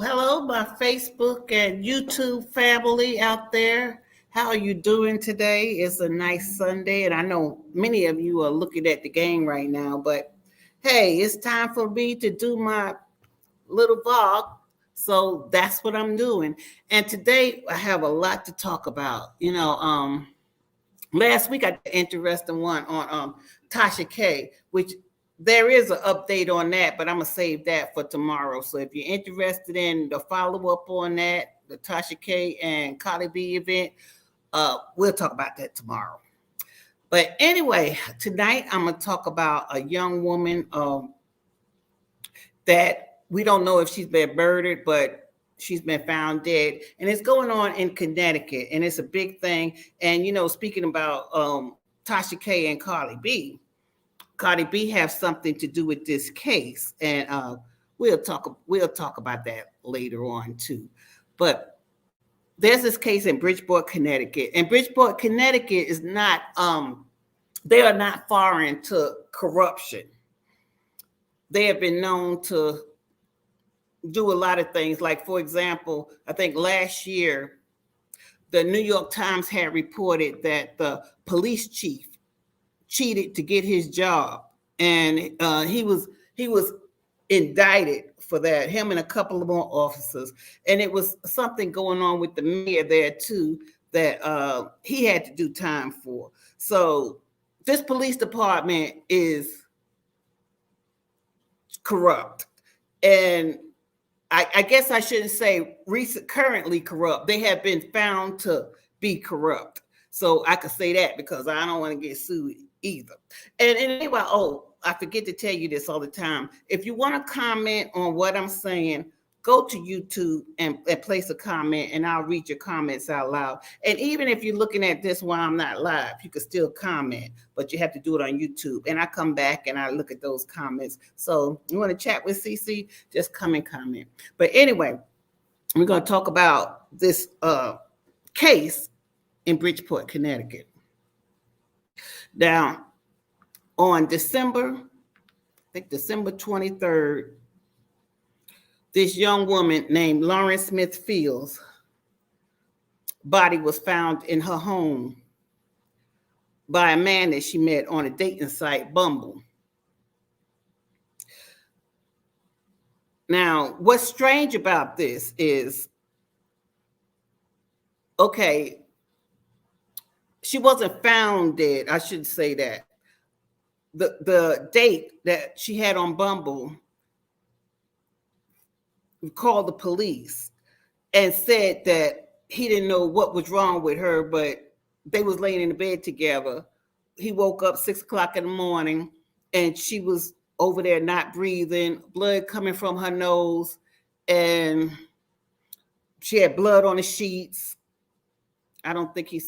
Hello, my Facebook and YouTube family out there. How are you doing today? It's a nice Sunday, and I know many of you are looking at the game right now, but hey, it's time for me to do my little vlog. So that's what I'm doing. And today I have a lot to talk about. Last week I did an interesting one on 𝐥𝐤𝐤, which there is an update on that, but I'm gonna save that for tomorrow. So if you're interested in the follow-up on that, the 𝐥𝐤𝐤 and cardiB event, we'll talk about that tomorrow. But anyway, tonight I'm gonna talk about a young woman that we don't know if she's been murdered, but she's been found dead, and it's going on in Connecticut, and it's a big thing. And speaking about 𝐥𝐤𝐤 and cardiB have something to do with this case, and we'll talk about that later on too. But there's this case in Bridgeport, Connecticut, and Bridgeport, Connecticut is not they are not foreign to corruption. They have been known to do a lot of things. Like, for example, I think last year, the New York Times had reported that the police chief cheated to get his job, and he was indicted for that. Him and a couple of more officers, and it was something going on with the mayor there too that he had to do time for. So this police department is corrupt, and I guess I shouldn't say currently corrupt. They have been found to be corrupt. So I could say that because I don't want to get sued either. And anyway, I forget to tell you this all the time. If you want to comment on what I'm saying, go to YouTube and place a comment, and I'll read your comments out loud. And even if you're looking at this while I'm not live, you can still comment, but you have to do it on YouTube. And I come back and I look at those comments. So you want to chat with CC, just come and comment. But anyway, we're going to talk about this case in Bridgeport, Connecticut. Now, on December 23rd, this young woman named laurensmithfields' body was found in her home by a man that she met on a dating site, Bumble. Now, what's strange about this is, okay, she wasn't found dead. I should say that. The date that she had on Bumble called the police and said that he didn't know what was wrong with her, but they was laying in the bed together. He woke up 6 o'clock in the morning and she was over there not breathing, blood coming from her nose, and she had blood on the sheets. I don't think he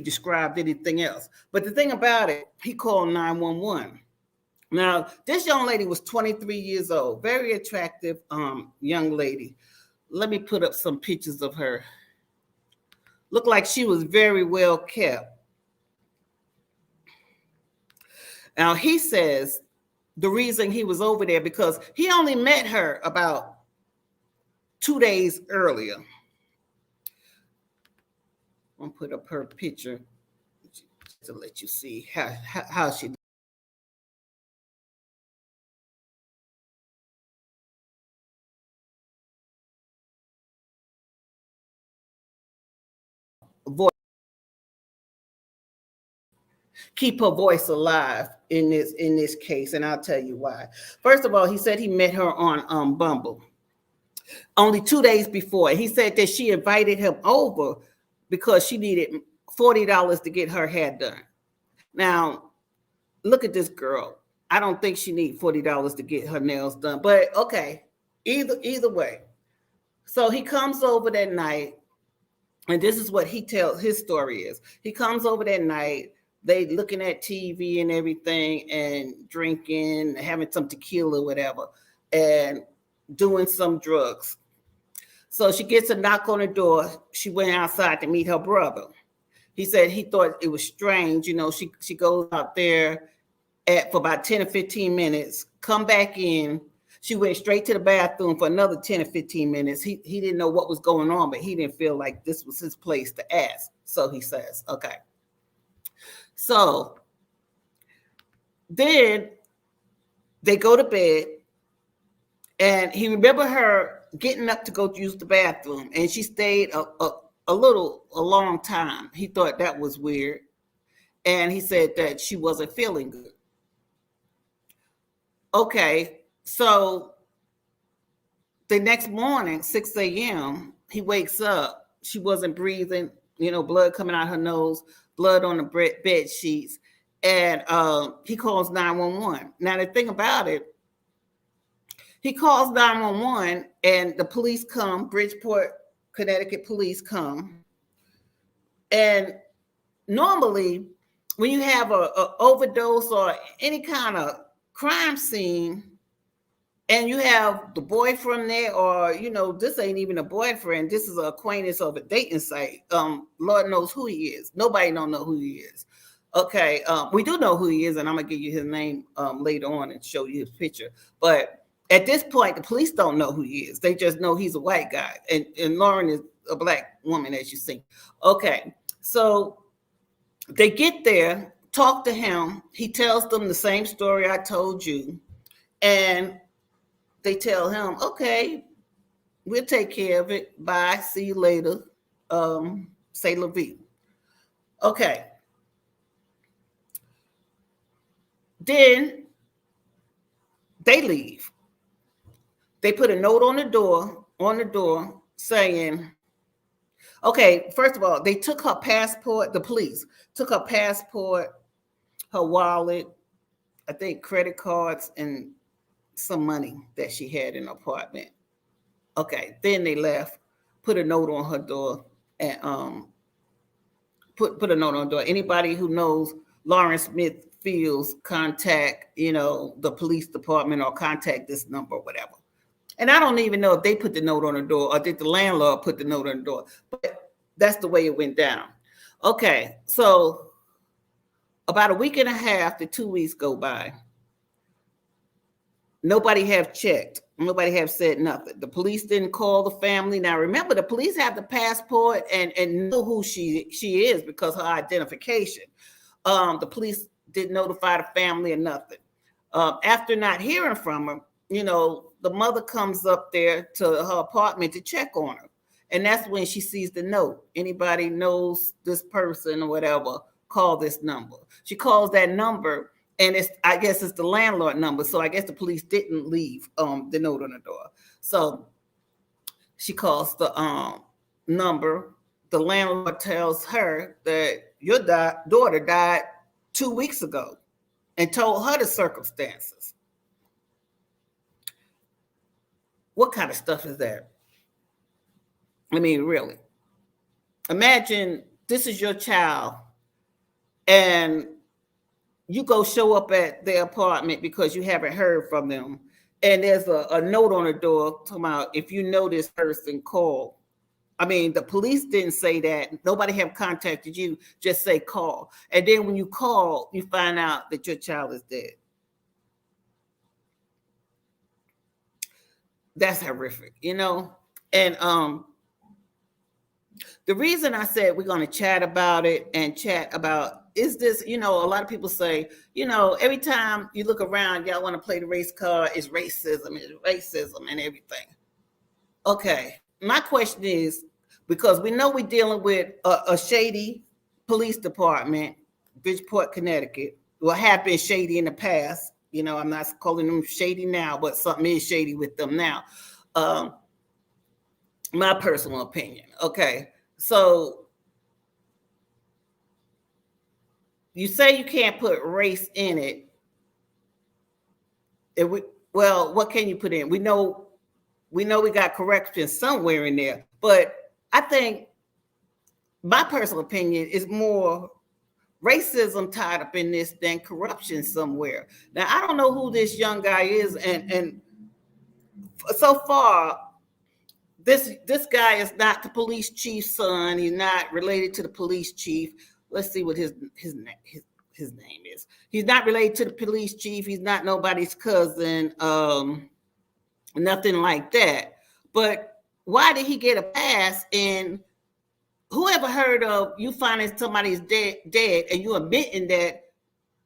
described anything else. But the thing about it, he called 911. Now, this young lady was 23 years old, very attractive young lady. Let me put up some pictures of her. Looked like she was very well kept. Now, he says the reason he was over there because he only met her about 2 days earlier. I'm gonna put up her picture to let you see how she voice. keep her voice alive in this case, and I'll tell you why. First of all, he said he met her on Bumble only 2 days before. He said that she invited him over because she needed $40 to get her hair done. Now, look at this girl. I don't think she needs $40 to get her nails done, but okay, either way. So he comes over that night, and this is what he tells his story is. He comes over that night, they looking at TV and everything and drinking, having some tequila or whatever, and doing some drugs. So she gets a knock on the door. She went outside to meet her brother. He said he thought it was strange. She goes out there for about 10 or 15 minutes, come back in. She went straight to the bathroom for another 10 or 15 minutes. He didn't know what was going on, but he didn't feel like this was his place to ask. So he says, okay. So then they go to bed, and he remembered her getting up to go use the bathroom, and she stayed a long time. He thought that was weird, and he said that she wasn't feeling good. Okay, so the next morning, 6 a.m., he wakes up. She wasn't breathing, blood coming out her nose, blood on the bed sheets, and he calls 911. Now, the thing about it, he calls 911, and the police come, Bridgeport, Connecticut police come. And normally, when you have a overdose or any kind of crime scene, and you have the boyfriend there, or this ain't even a boyfriend, this is an acquaintance of a dating site. Lord knows who he is. Nobody don't know who he is. Okay, we do know who he is, and I'm gonna give you his name later on and show you his picture. But at this point, the police don't know who he is. They just know he's a white guy, and Lauren is a black woman, as you see. Okay, so they get there, talk to him. He tells them the same story I told you, and they tell him, okay, we'll take care of it. Bye. See you later. Say la vie. Okay. Then they leave. They put a note on the door saying, okay, first of all, they took her passport. The police took her passport, her wallet, I think credit cards, and some money that she had in her apartment. Okay, then they left, put a note on her door, and put a note on the door. Anybody who knows laurensmithfields, contact the police department, or contact this number or whatever. And I don't even know if they put the note on the door or did the landlord put the note on the door, but that's the way it went down. Okay, so about a week and a half to 2 weeks go by. Nobody have checked. Nobody have said nothing. The police didn't call the family. Now, remember, the police have the passport and know who she is because of her identification. The police didn't notify the family or nothing. After not hearing from her, the mother comes up there to her apartment to check on her. And that's when she sees the note. Anybody knows this person or whatever, call this number. She calls that number, and I guess it's the landlord number. So I guess the police didn't leave the note on the door. So she calls the number. The landlord tells her that your daughter died 2 weeks ago and told her the circumstances. What kind of stuff is that? I mean, really. Imagine this is your child, and you go show up at their apartment because you haven't heard from them, and there's a note on the door talking about, if you know this person, call. I mean, the police didn't say that. Nobody have contacted you. Just say call. And then when you call, you find out that your child is dead. That's horrific, And the reason I said we're going to chat about it and chat about is this, a lot of people say, every time you look around, y'all want to play the race card, it's racism and everything. Okay, my question is, because we know we're dealing with a shady police department Bridgeport, Connecticut. Well, have been shady in the past. You know, I'm not calling them shady now, but something is shady with them now. My personal opinion. Okay, so you say you can't put race in it. Well, what can you put in? We know we got corruption somewhere in there, but I think my personal opinion is more racism tied up in this than corruption somewhere. Now, I don't know who this young guy is, and so far, this guy is not the police chief's son. He's not related to the police chief. Let's see what his name is. He's not related to the police chief. He's not nobody's cousin. Nothing like that. But why did he get a pass? And who ever heard of you finding somebody's dead and you admitting that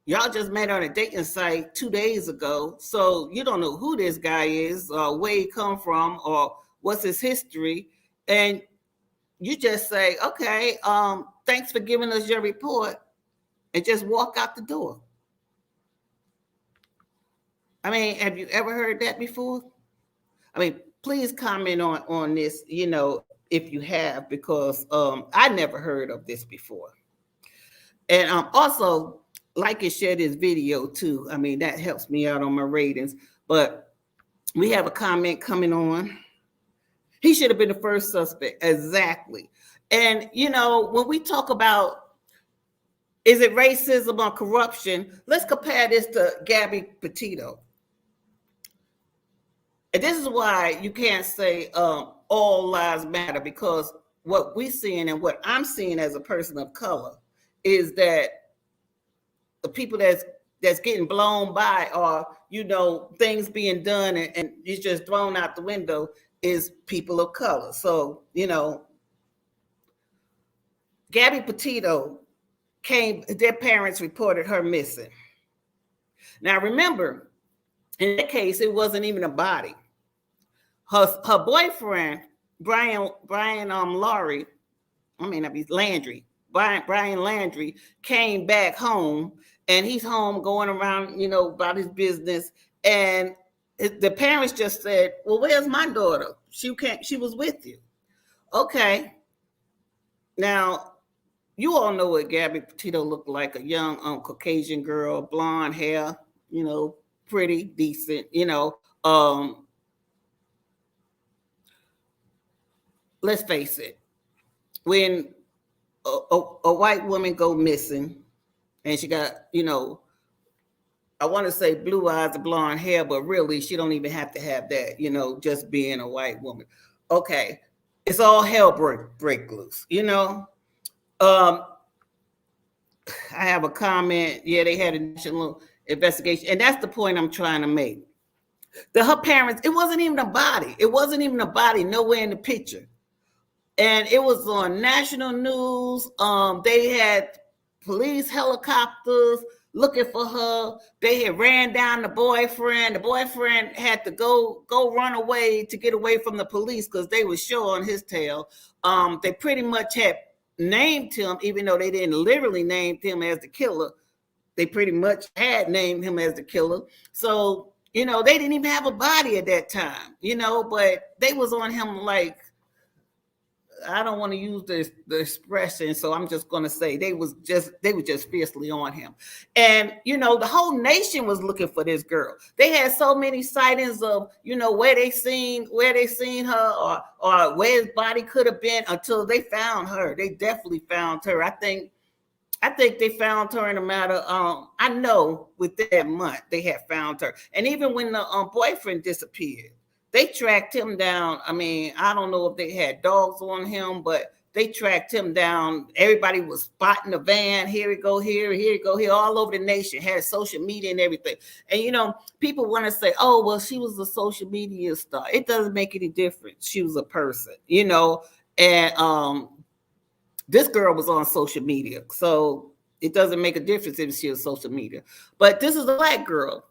y'all just met on a dating site 2 days ago? So you don't know who this guy is or where he come from or what's his history. And you just say, okay, thanks for giving us your report, and just walk out the door. I mean, have you ever heard that before? I mean, please comment on this, you know, if you have, because I never heard of this before. And also, like and share this video too. I mean, that helps me out on my ratings. But we have a comment coming on. He should have been the first suspect. Exactly. And, you know, when we talk about, is it racism or corruption? Let's compare this to Gabby Petito. And this is why you can't say all lives matter, because what we're seeing and what I'm seeing as a person of color is that the people that's getting blown by, or, you know, things being done and it's just thrown out the window, is people of color. So, you know, Gabby Petito their parents reported her missing. Now, remember, in that case, it wasn't even a body. Her boyfriend, Brian Laundrie, Brian Laundrie came back home, and he's home going around, you know, about his business. And the parents just said, well, where's my daughter? She was with you. Okay. Now, you all know what Gabby Petito looked like, a young Caucasian girl, blonde hair, you know, pretty, decent, you know. Let's face it, when a white woman go missing and she got, you know, I want to say blue eyes and blonde hair, but really she don't even have to have that, you know, just being a white woman. Okay, it's all hell break loose, you know. I have a comment. Yeah, they had a national investigation, and that's the point I'm trying to make. Her parents, it wasn't even a body. It wasn't even a body nowhere in the picture. And it was on national news. They had police helicopters looking for her. They had ran down the boyfriend. The boyfriend had to go run away to get away from the police because they were sure on his tail. They pretty much had named him, even though they didn't literally name him as the killer. They pretty much had named him as the killer. So, you know, they didn't even have a body at that time, you know, but they was on him like, I don't want to use the expression, so I'm just going to say they were just fiercely on him. And, you know, the whole nation was looking for this girl. They had so many sightings of, you know, where they seen her or where his body could have been until they found her. They definitely found her. I think they found her in a matter, I know within that month they had found her. And even when the boyfriend disappeared, they tracked him down. I mean, I don't know if they had dogs on him, but they tracked him down. Everybody was spotting the van. Here we go, here we go, here, all over the nation. Had social media and everything. And, you know, people want to say, oh, well, she was a social media star. It doesn't make any difference. She was a person, you know. And this girl was on social media. So it doesn't make a difference if she was social media. But this is a black girl.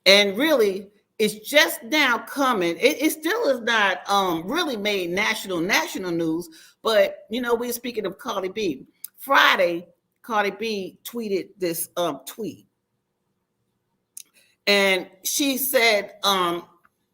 And really, it's just now coming. It still is not really made national news. But, you know, we're speaking of cardiB. Friday, cardiB tweeted this tweet. And she said, let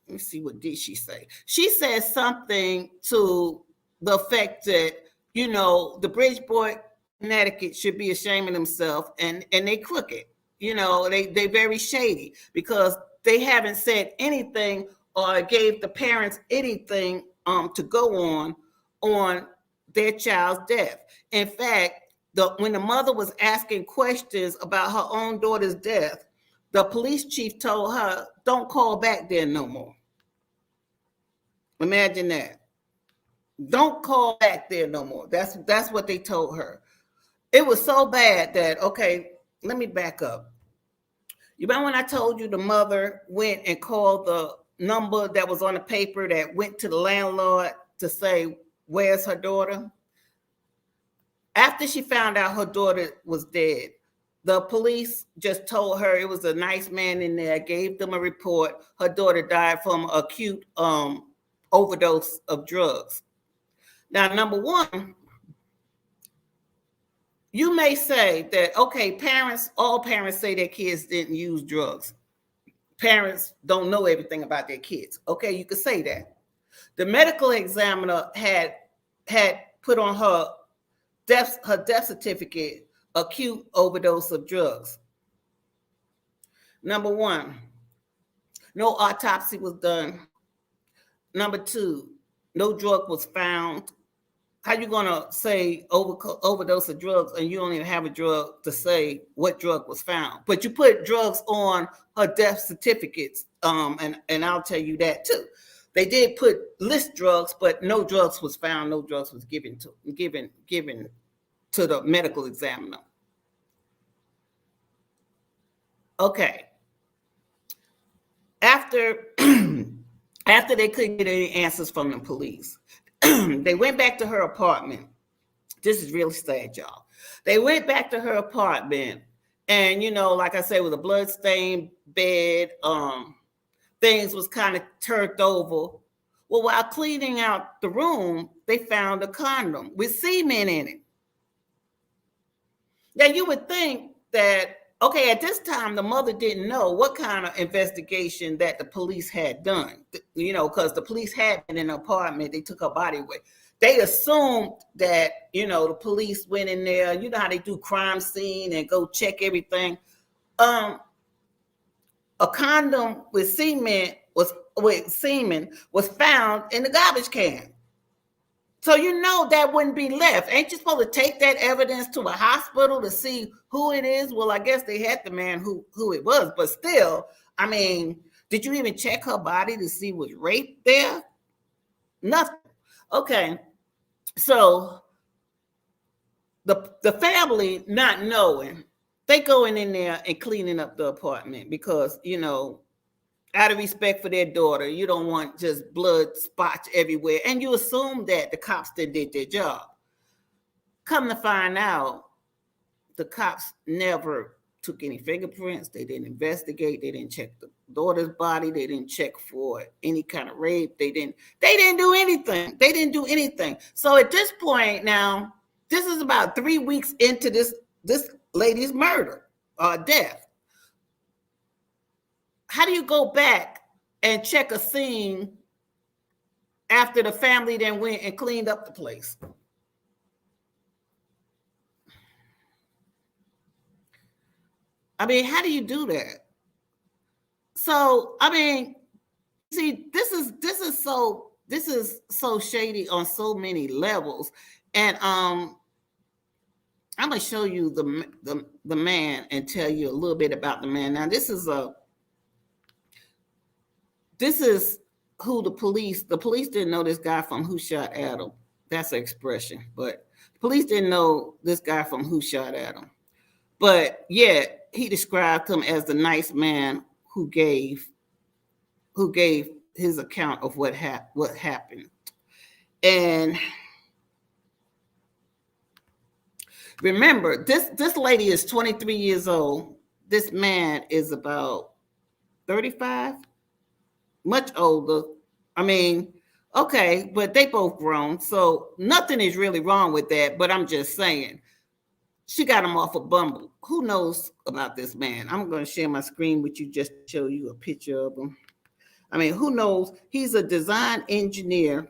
me see, what did she say? She said something to the effect that, the Bridgeport, Connecticut should be ashamed of themselves, and they crooked. They very shady because they haven't said anything or gave the parents anything to go on their child's death. In fact, when the mother was asking questions about her own daughter's death, the police chief told her, don't call back there no more. Imagine that. Don't call back there no more. That's what they told her. It was so bad that, okay, let me back up. You remember when I told you the mother went and called the number that was on the paper that went to the landlord to say, where's her daughter? After she found out her daughter was dead, the police just told her it was a nice man in there, gave them a report. Her daughter died from acute overdose of drugs. Now, number one, you may say that, okay, all parents say their kids didn't use drugs. Parents don't know everything about their kids. Okay, you could say that. The medical examiner had put on her death certificate, acute overdose of drugs. Number one, no autopsy was done. Number two, no drug was found. How you gonna say overdose of drugs and you don't even have a drug to say what drug was found? But you put drugs on her death certificates, and I'll tell you that too. They did list drugs, but no drugs was found. No drugs was given to the medical examiner. Okay. After they couldn't get any answers from the police, they went back to her apartment. This is really sad, y'all. They went back to her apartment, and like I said, with a blood-stained bed, things was kind of turned over. Well, while cleaning out the room, they found a condom with semen in it. Now, you would think that, okay, at this time, the mother didn't know what kind of investigation that the police had done, because the police had been in the apartment. They took her body away. They assumed that, the police went in there. You know how they do crime scene and go check everything. A condom with semen was found in the garbage can. So that wouldn't be left. Ain't you supposed to take that evidence to a hospital to see who it is? Well, I guess they had the man who it was, but still, I mean, did you even check her body to see was rape there? Nothing. Okay, so the family not knowing, they going in there and cleaning up the apartment because out of respect for their daughter, you don't want just blood spots everywhere. And you assume that the cops did their job. Come to find out, the cops never took any fingerprints. They didn't investigate. They didn't check the daughter's body. They didn't check for any kind of rape. They didn't do anything. They didn't do anything. So at this point now, this is about 3 weeks into this lady's murder or death. How do you go back and check a scene after the family then went and cleaned up the place? I mean, how do you do that? So, I mean, see, this is so shady on so many levels. And I'm gonna show you the man and tell you a little bit about the man. Now, this is who the police didn't know this guy from Who Shot Adam. That's an expression, but the police didn't know this guy from Who Shot Adam. But yeah, he described him as the nice man who gave his account of what happened. And remember, this lady is 23 years old. This man is about 35. Much older. I mean, okay, but they both grown, so nothing is really wrong with that. But I'm just saying, She got him off of Bumble. Who knows about this man? I'm going to share my screen with you just to show you a picture of him. I mean, who knows? He's a design engineer.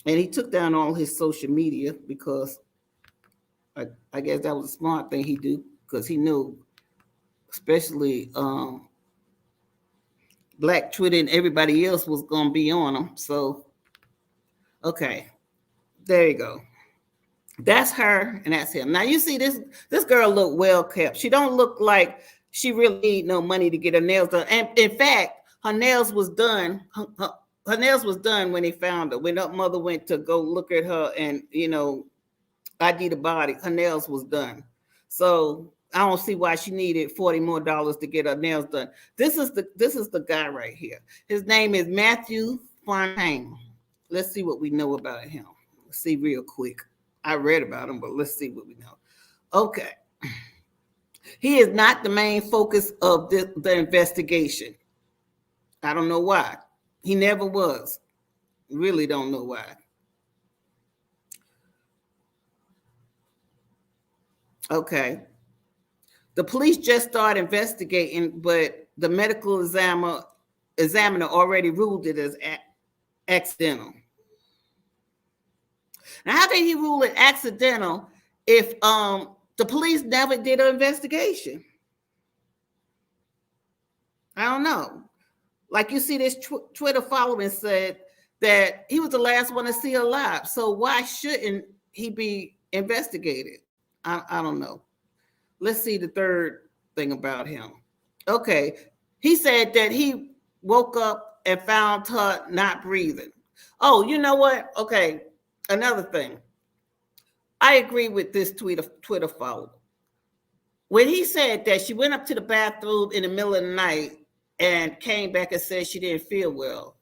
And he took down all his social media because I guess that was a smart thing he do, because he knew, especially Black Twitter and everybody else was going to be on him. So, okay, there you go. That's her and that's him. Now you see this girl look well kept. She don't look like she really need no money to get her nails done. And in fact, her nails was done. Her nails was done when they found her. When her mother went to go look at her and ID the body, her nails was done. So I don't see why she needed $40 more to get her nails done. This is the guy right here. His name is Matthewlafontaine. Let's see what we know about him. Let's see real quick. I read about him, but let's see what we know. Okay. He is not the main focus of the investigation. I don't know why. He never was. Really don't know why. Okay. The police just started investigating, but the medical examiner already ruled it as accidental. Now, how did he rule it accidental if the police never did an investigation? I don't know. Like you see, this Twitter following said that he was the last one to see her alive. So why shouldn't he be investigated? I don't know. Let's see the third thing about him. Okay. He said that he woke up and found her not breathing. Oh, you know what? Okay. Another thing. I agree with this Twitter follower. When he said that she went up to the bathroom in the middle of the night and came back and said she didn't feel well,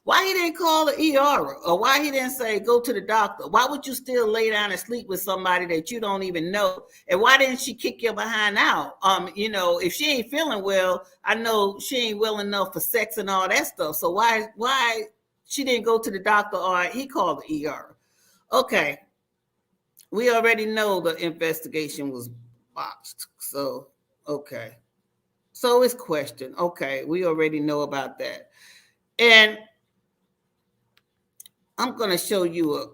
why he didn't call the ER, or why he didn't say go to the doctor? Why would you still lay down and sleep with somebody that you don't even know? And why didn't she kick your behind out? If she ain't feeling well, I know she ain't well enough for sex and all that stuff. So why she didn't go to the doctor, or he called the ER? Okay, we already know the investigation was botched. So okay, so it's questioned. Okay, we already know about that, and I'm going to show you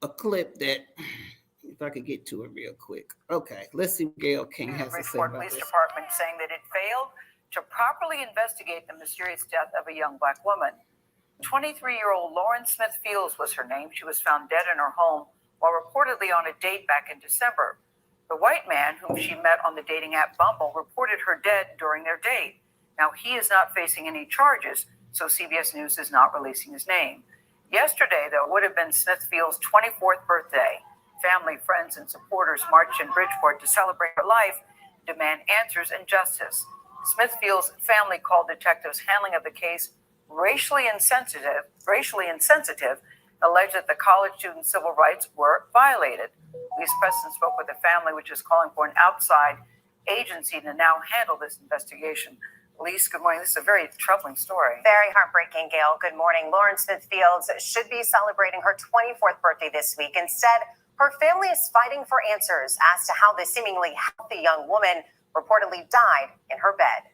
a clip that, if I could get to it real quick. Okay, let's see what 𝐥𝐤𝐤 has to say Bridgeport about Police this. Department saying that it failed to properly investigate the mysterious death of a young Black woman. 23-year-old Laurensmithfields was her name. She was found dead in her home while reportedly on a date back in December. The white man whom she met on the dating app Bumble reported her dead during their date. Now, he is not facing any charges, so CBS News is not releasing his name. Yesterday, though, would have been Smithfield's 24th birthday. Family, friends, and supporters marched in Bridgeport to celebrate her life, demand answers and justice. Smithfield's family called detectives' handling of the case racially insensitive, alleged that the college student's civil rights were violated. Elyse Preston spoke with the family, which is calling for an outside agency to now handle this investigation. Elyse, good morning. This is a very troubling story. Very heartbreaking, Gail. Good morning. Laurensmithfields should be celebrating her 24th birthday this week. Instead, her family is fighting for answers as to how the seemingly healthy young woman reportedly died in her bed.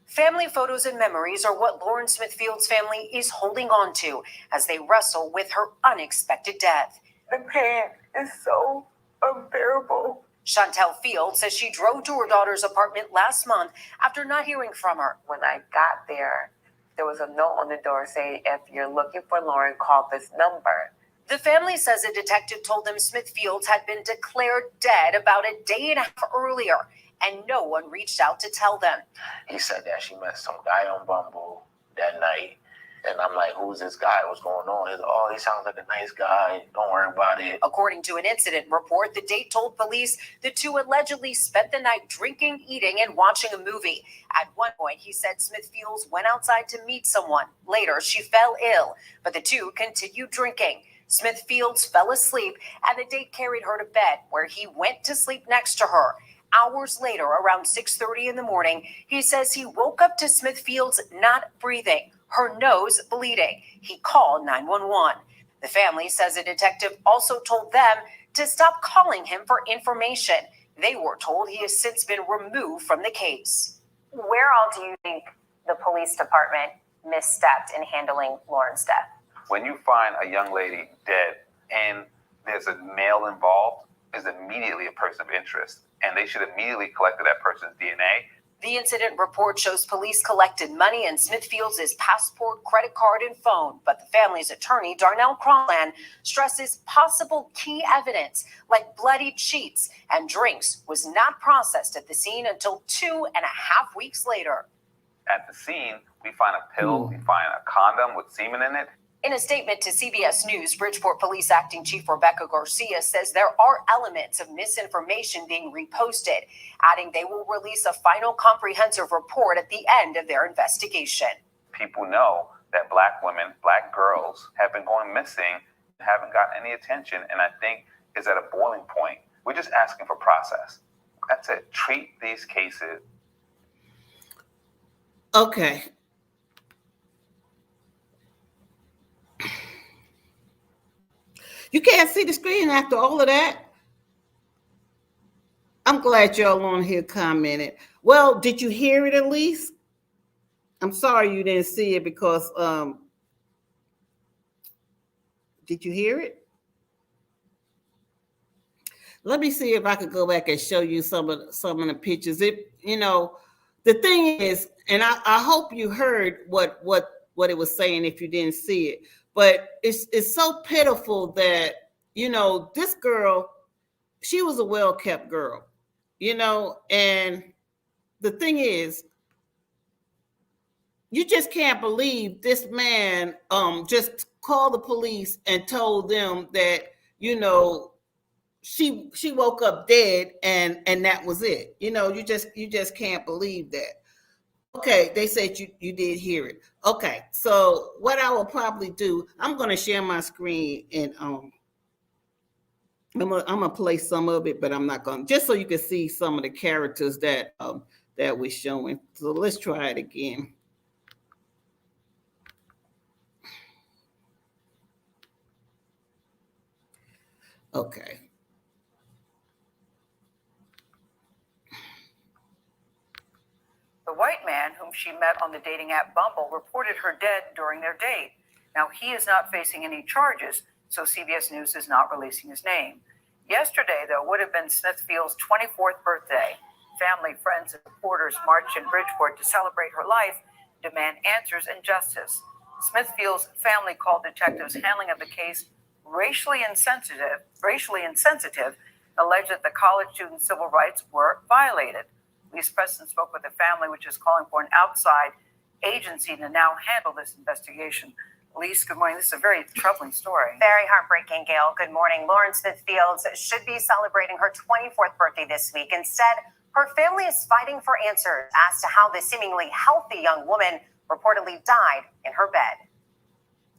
Family photos and memories are what Laurensmithfields' family is holding on to as they wrestle with her unexpected death. The pain is so unbearable. Chantel Field says she drove to her daughter's apartment last month after not hearing from her. When I got there was a note on the door saying, if you're looking for Lauren, call this number. The family says a detective told them Smithfields had been declared dead about a day and a half earlier, and no one reached out to tell them. He said that she met some guy on Bumble that night. And I'm like, who's this guy? What's going on? He's like, oh, he sounds like a nice guy. Don't worry about it. According to an incident report, the date told police the two allegedly spent the night drinking, eating, and watching a movie. At one point, he said Smithfields went outside to meet someone. Later, she fell ill, but the two continued drinking. Smithfields fell asleep, and the date carried her to bed, where he went to sleep next to her. Hours later, around 6:30 in the morning, he says he woke up to Smithfields not breathing, her nose bleeding. He called 911. The family says a detective also told them to stop calling him for information. They were told he has since been removed from the case. Where all do you think the police department misstepped in handling Lauren's death? When you find a young lady dead and there's a male involved, is immediately a person of interest, and they should immediately collect that person's DNA. The incident report shows police collected money in Smithfields' passport, credit card, and phone, but the family's attorney, Darnell Cronland, stresses possible key evidence like bloodied sheets and drinks was not processed at the scene until 2.5 weeks later. At the scene, we find a pill, we find a condom with semen in it. In a statement to CBS News, Bridgeport Police Acting Chief Rebecca Garcia says there are elements of misinformation being reposted, adding they will release a final comprehensive report at the end of their investigation. People know that Black women, Black girls have been going missing, haven't gotten any attention, and I think is at a boiling point. We're just asking for process. That's it. Treat these cases. Okay. You can't see the screen after all of that? I'm glad y'all on here commented. Well, did you hear it at least? I'm sorry you didn't see it because, did you hear it? Let me see if I could go back and show you some of the pictures. The thing is, and I hope you heard what it was saying if you didn't see it. But it's so pitiful that, this girl, she was a well-kept girl, and the thing is, you just can't believe this man just called the police and told them that, she woke up dead and that was it. You just can't believe that. Okay, they said you did hear it. Okay, so what I will probably do, I'm going to share my screen and I'm gonna play some of it, but I'm not going to, just so you can see some of the characters that we're showing. So let's try it again. Okay. The white man, whom she met on the dating app Bumble, reported her dead during their date. Now, he is not facing any charges, so CBS News is not releasing his name. Yesterday, though, would have been Smithfield's 24th birthday. Family, friends, and supporters marched in Bridgeport to celebrate her life, demand answers and justice. Smithfield's family called detectives' handling of the case racially insensitive, alleged that the college student's civil rights were violated. Elise Preston spoke with the family, which is calling for an outside agency to now handle this investigation. Elise, good morning. This is a very troubling story. Very heartbreaking, Gail. Good morning. Lauren Smithfields should be celebrating her 24th birthday this week. Instead, her family is fighting for answers as to how the seemingly healthy young woman reportedly died in her bed.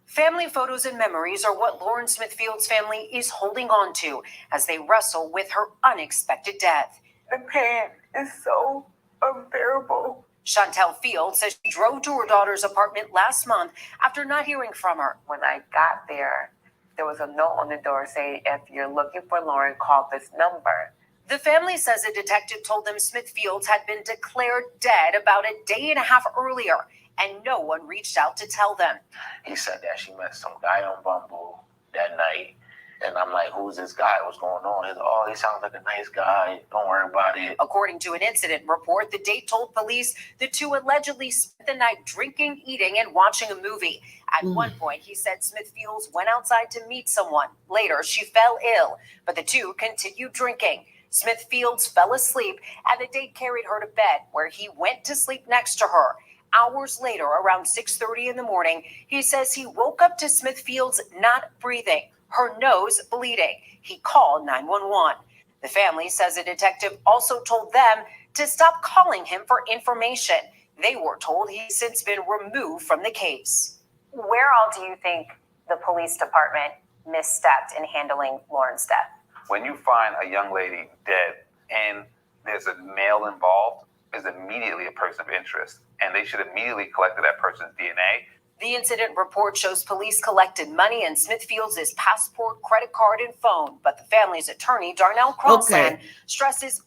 Family photos and memories are what Lauren Smithfield's family is holding on to as they wrestle with her unexpected death. The pain is so unbearable. Chantel Field says she drove to her daughter's apartment last month after not hearing from her. When I got there was a note on the door saying, if you're looking for Lauren, call this number. The family says a detective told them Smithfields had been declared dead about a day and a half earlier, and no one reached out to tell them. He said that she met some guy on Bumble that night. And I'm like, who's this guy? What's going on? He's like, oh, he sounds like a nice guy. Don't worry about it. According to an incident report, the date told police the two allegedly spent the night drinking, eating, and watching a movie. At one point, he said Smithfields went outside to meet someone. Later, she fell ill, but the two continued drinking. Smithfields fell asleep, and the date carried her to bed, where he went to sleep next to her. Hours later, around 6:30 in the morning, he says he woke up to Smithfields not breathing, her nose bleeding. He called 911. The family says a detective also told them to stop calling him for information. They were told he's since been removed from the case. Where all do you think the police department misstepped in handling Lauren's death? When you find a young lady dead and there's a male involved, is immediately a person of interest, and they should immediately collect that person's DNA. The incident report shows police collected money in Smithfields' passport, credit card, and phone, but the family's attorney, Darnell Crossland, stresses...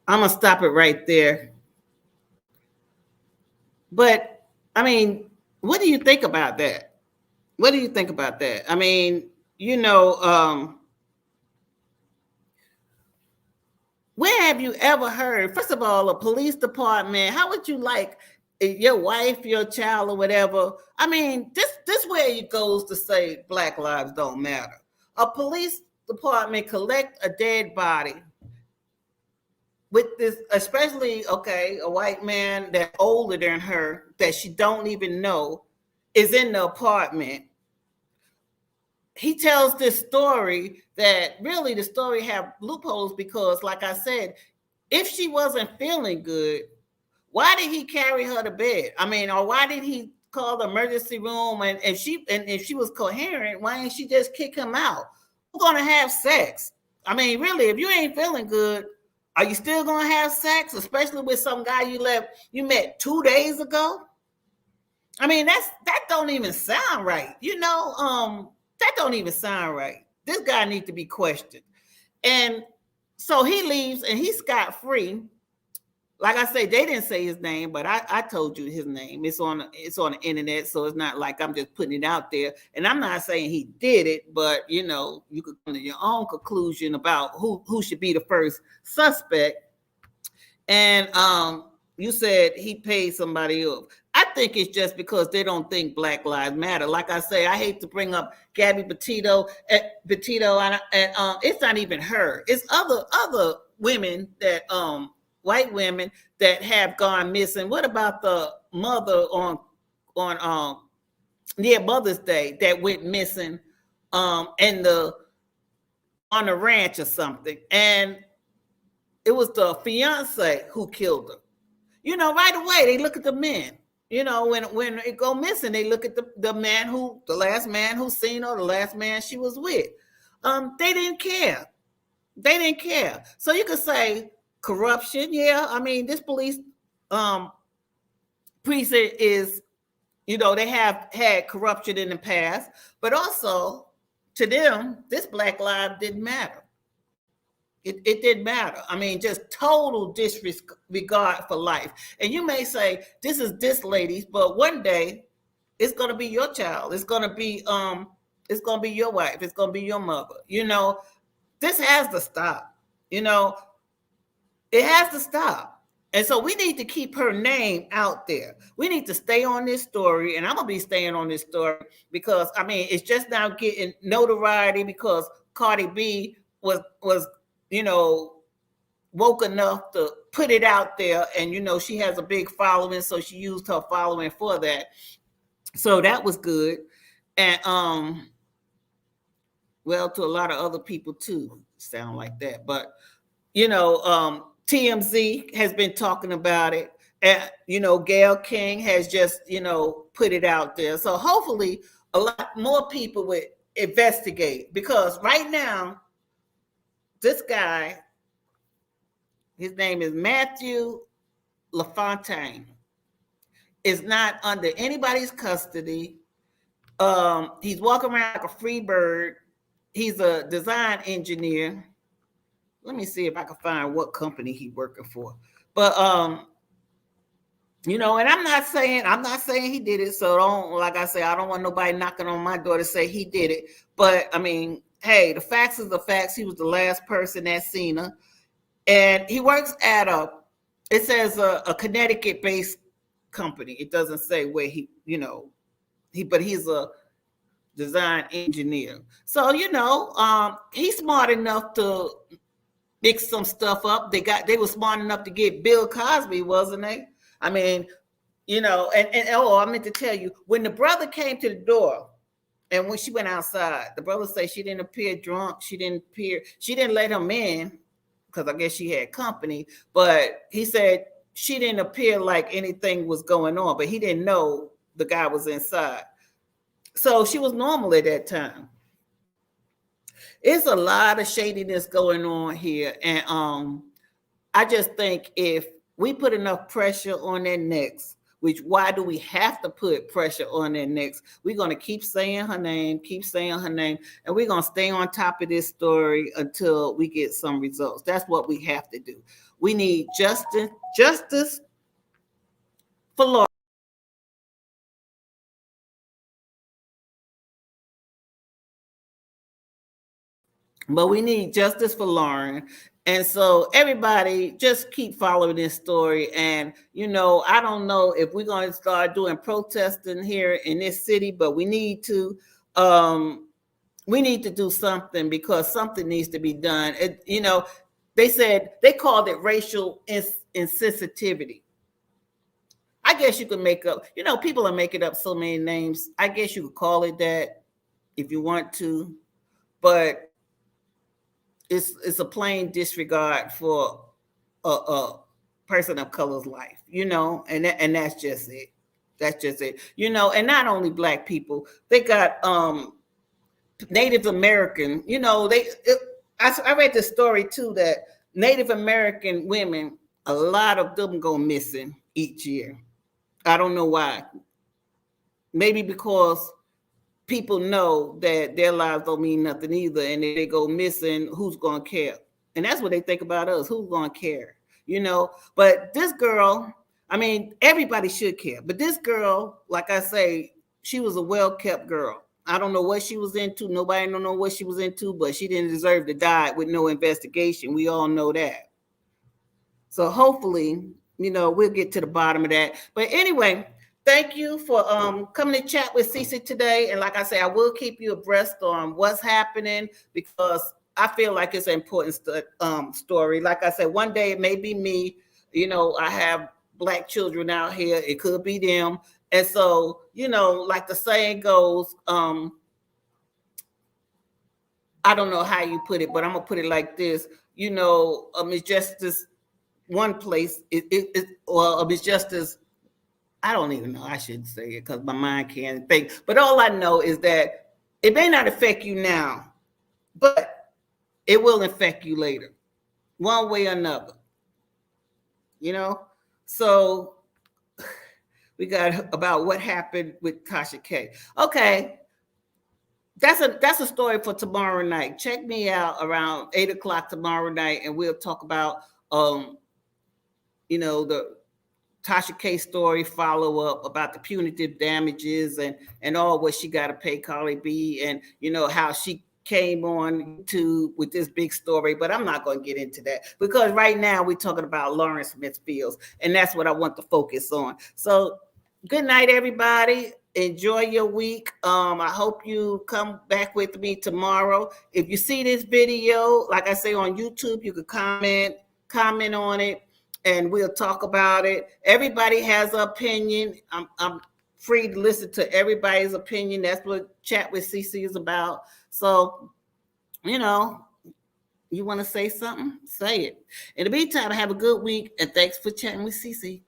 I'm going to stop it right there. But, I mean, what do you think about that? What do you think about that? I mean, you know, where have you ever heard, first of all, a police department, how would you like your wife, your child, or whatever? I mean, this where it goes to say Black lives don't matter. A police department collect a dead body with this, especially, okay, a white man that's older than her that she don't even know is in the apartment. He tells this story that really the story have loopholes because, like I said, if she wasn't feeling good, why did he carry her to bed? I mean, or why did he call the emergency room? And if she was coherent, why didn't she just kick him out? We're gonna have sex. I mean, really, if you ain't feeling good, are you still gonna have sex, especially with some guy you met 2 days ago? I mean, that don't even sound right. You know, that don't even sound right. This guy needs to be questioned. And so he leaves and he's scot-free. Like I say, they didn't say his name, but I told you his name. It's on the internet, so it's not like I'm just putting it out there. And I'm not saying he did it, but you know, you could come to your own conclusion about who should be the first suspect. And you said he paid somebody off. I think it's just because they don't think Black Lives Matter. Like I say, I hate to bring up Gabby Petito, and it's not even her. It's other women that white women that have gone missing. What about the mother on Mother's Day that went missing on the ranch or something? And it was the fiance who killed her. You know, right away they look at the men. You know, when it go missing, they look at the last man who seen her, the last man she was with. They didn't care. They didn't care. So you could say corruption. Yeah, I mean, this police precinct is, you know, they have had corruption in the past, but also to them, this Black life didn't matter. It didn't matter. I mean, just total disregard for life. And you may say, this is this lady's, but one day it's going to be your child. It's going to be your wife. It's going to be your mother. You know, this has to stop. You know, it has to stop. And so we need to keep her name out there. We need to stay on this story. And I'm going to be staying on this story because, I mean, it's just now getting notoriety because cardiB was you know, woke enough to put it out there. And, you know, she has a big following, so she used her following for that. So that was good. And, well, to a lot of other people too, sound like that. But, you know, TMZ has been talking about it. And, you know, Gayle King has just, you know, put it out there. So hopefully a lot more people would investigate because right now, this guy, his name is matthewlafontaine, is not under anybody's custody. He's walking around like a free bird. He's a design engineer. Let me see if I can find what company he's working for. But you know, and I'm not saying he did it. So don't, like I say, I don't want nobody knocking on my door to say he did it. But I mean, hey, the facts is the facts. He was the last person that seen her. And he works at it says a Connecticut-based company. It doesn't say where he, you know, but he's a design engineer. So, you know, he's smart enough to mix some stuff up. They were smart enough to get Bill Cosby, wasn't they? I mean, you know, and I meant to tell you, when the brother came to the door, and when she went outside, the brother said she didn't appear drunk. She didn't let him in because I guess she had company. But he said she didn't appear like anything was going on, but he didn't know the guy was inside. So she was normal at that time. It's a lot of shadiness going on here. And I just think if we put enough pressure on their necks, Which, why do we have to put pressure on their necks? We're going to keep saying her name, and we're going to stay on top of this story until we get some results. That's what we have to do. We need justice for Laura. But we need justice for Lauren. And so everybody just keep following this story. And, I don't know if we're going to start doing protesting here in this city, but we need to do something, because something needs to be done. They called it racial insensitivity. I guess you could make up, people are making up so many names. I guess you could call it that if you want to, but it's a plain disregard for a person of color's life, and that's just it. That's just it. And not only Black people, they got Native American, I read the story too, that Native American women, a lot of them go missing each year. I don't know why. Maybe because people know that their lives don't mean nothing either, and if they go missing, who's going to care? And that's what they think about us. Who's going to care? But this girl, everybody should care. But this girl, like I say, she was a well-kept girl. I don't know what she was into. Nobody don't know what she was into, but she didn't deserve to die with no investigation. We all know that. So hopefully, we'll get to the bottom of that. But anyway, thank you for coming to chat with 𝐸𝐸 today. And like I say, I will keep you abreast on what's happening, because I feel like it's an important story. Like I said, one day it may be me. I have Black children out here. It could be them. And so, like the saying goes, I don't know how you put it, but I'm going to put it like this. It's just this one place. It's just as, I don't even know. I shouldn't say it because my mind can't think. But all I know is that it may not affect you now, but it will affect you later, one way or another. So we got about what happened with Tasha K. Okay, that's a story for tomorrow night. Check me out around 8:00 tomorrow night, and we'll talk about the Tasha K story, follow up about the punitive damages and all what she got to pay cardiB, and how she came on YouTube with this big story. But I'm not going to get into that, because right now we're talking about laurensmithfields, and that's what I want to focus on. So good night, everybody. Enjoy your week. I hope you come back with me tomorrow. If you see this video, like I say, on YouTube, you can comment on it, and we'll talk about it. Everybody has an opinion. I'm free to listen to everybody's opinion. That's what Chat with 𝐸𝐸 is about. So, you want to say something? Say it. In the meantime, have a good week, and thanks for chatting with 𝐸𝐸.